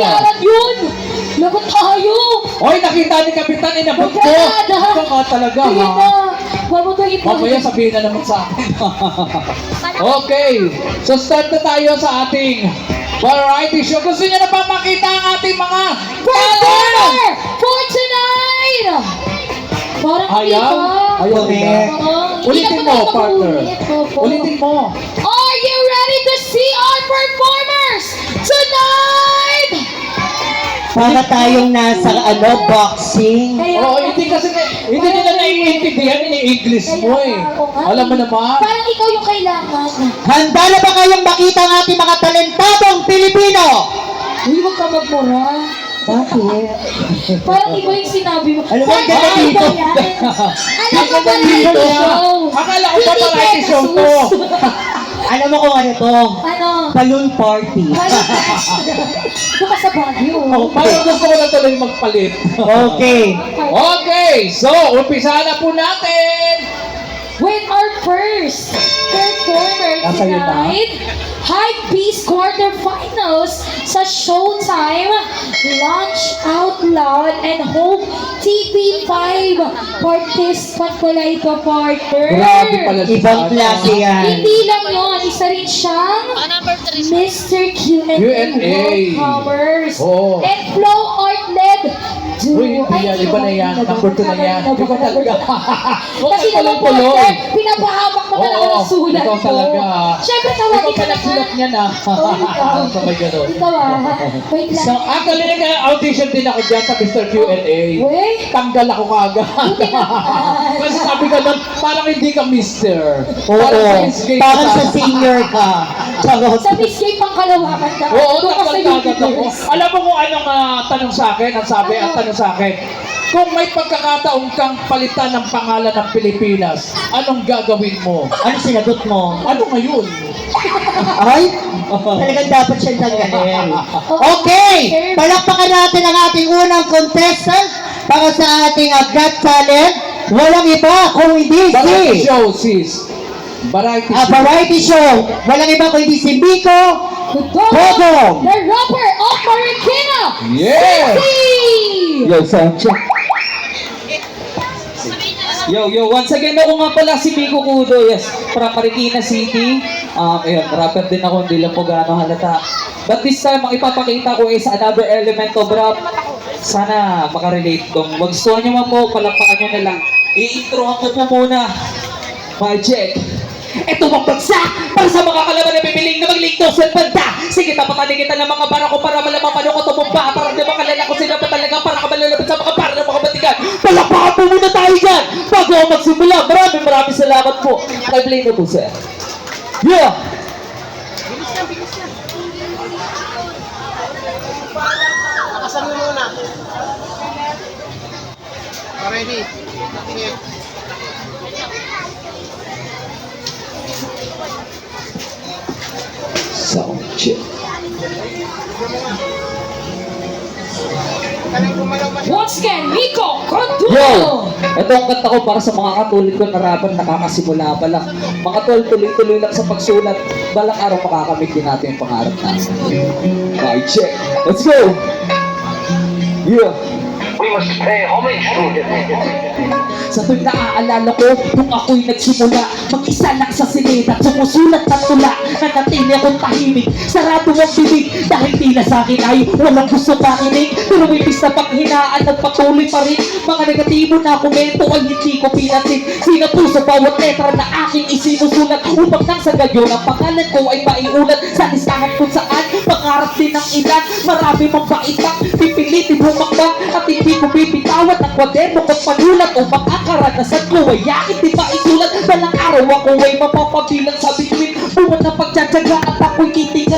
bayaran yun! Lagot tayo! Oy, nakita ni Kapitan, inabot ko. Magkada! Ito ka talaga, Sige ha? na! Huwag mo tayo Mamaya sabihin na naman sa akin. Okay, so start na tayo sa ating variety show. Gusto niyo na pa makita ang ating mga Performer for tonight! Parang hindi Ayaw? pa. Ayaw din. Oo, hindi Ulitin na mo, pa tayo partner. mag-ulit. Opo. Ulitin mo. Are you ready to see our performers tonight? Para tayong nasa boxing. Kaya, Oo, hindi kasi hindi nila naiintindihan yung English mo eh. Alam mo naman. Parang ikaw yung kailangan. Handa na ba kayong makita ang ating mga talentadong Pilipino? Uy, huwag ka magmura. Bakit? Parang iba yung sinabi mo. Alam mo, ang ganda Parang dito. iba yan. Alam mo ba Dito dito? na. Akala ko pa Hindi variety show to. Pegasus. Alam mo kung ano to? Ano? Balloon party. Doon ka sa Baguio. Parang gusto ko na tuloy magpalit. Okay. Okay, so umpisa na po natin. With our first performer Nasa yun na? tonight, Hype Beast Quarterfinals sa Showtime, Launch Out Loud, and Hope TV5 participant pala ito, partner. Grabe pala siya. Ibang klase yan. Hindi lang yun, isa rin siyang Mr. Q&A Newcomers Oo. and Flow Art Led Uy, hindi yan. Iba na yan. Number 2 na yan. Ikaw talaga. Huwag Kasi kang naman po, tuloy-tuloy. pinapahamak naman ako Oo, ng sulat ikaw ko. talaga. Siyempre, Ikaw tawagin ka pa nagsulat naman. niya na. Oo, ikaw. Sabay gano'n. Ikaw wait lang. So, actually, nag-audition din ako dyan sa Mr. Q&A. Wait. Tanggal ako kagad. Buti naman. Kasi sabi ka nun, parang hindi ka mister. Oo. Parang sa Miss Gay Parang ka. sa senior ka. Charot. Sa Miss Gay, pangkalawakan ka. Oo, Doon ka sa tanggal kagad ako. universe. Alam mo kung anong tanong sa akin? Ang sabi, ang tanong sa akin, kung may pagkakataon kang palitan ng pangalan ng Pilipinas, anong gagawin mo? Ano sinagot mo? Ano ngayon? Ay, talagang dapat siyang tanggalin. Okay, palakpakan natin ang ating unang contestant para sa ating Got Talent. Walang iba kung hindi Variety si show, sis. Variety show. variety show. Walang iba kung hindi si Biko Bogong. The rapper of Marikina. Yes! Sexy! Yo, sound check. Yo, once again ako nga pala si Biko Kudo, yes, from Marikina City. Ayun, rapper din ako, hindi lang po gaano halata. But this time, ang ipapakita ko is another element of rap. Sana makarelate dong. Magustuhan nyo man po, palakpakan nyo na lang. I-introhan ko po muna. Magic. Ito bang bagsak para sa mga kalaban na bibiling na magligtos at banda. Sige, tapatan kita ng mga bara ko para malamang paano ko tumumba. Para di makalala ko sila pa talaga para ka malalapit sa mga para ng mga batigan. Palakpakan po muna tayo dyan bago ako magsimula. Maraming salamat po. Kay Play na po, sir. Yeah! Nakasan mo muna. Ready? Tingin. Sound check. Kaling gumalaw ba siya? Once again, Miko Yo! Conduno. Ito ang kanta ko para sa mga katulad ko na rapper nakakasimula pa lang. Mga tol, tuloy-tuloy lang sa pagsulat. Balang araw makakamit din natin yung pangarap natin. Bye, check. Let's go! Yeah! We must pay homage to him. Sa tuwing naaalala ko, nung ako'y nagsimula, mag-isa lang sa silid at sumusulat ng tula. Nanatili akong tahimik, sarado ang bibig, dahil tila sa akin ay walang gusto pakinig. Pero may bis na panghinaan at patuloy pa rin. Mga negatibo na komento ay hindi ko pinasin. Sinapu sa bawat letra na aking isinusulat, upang nang sa gayon ang pangalan ko ay maiulat sa listahan kung saan pangarap din ng ilan. Marami mang baitang pipilitin humakbang at hindi ko bibitawat ang kwaderno ko't panulat o karanasan ko ay yakit di ba isulat. Balang araw ako ay mapapabilang sa bituin. Buwan na pagtsatsaga at ako'y kitingan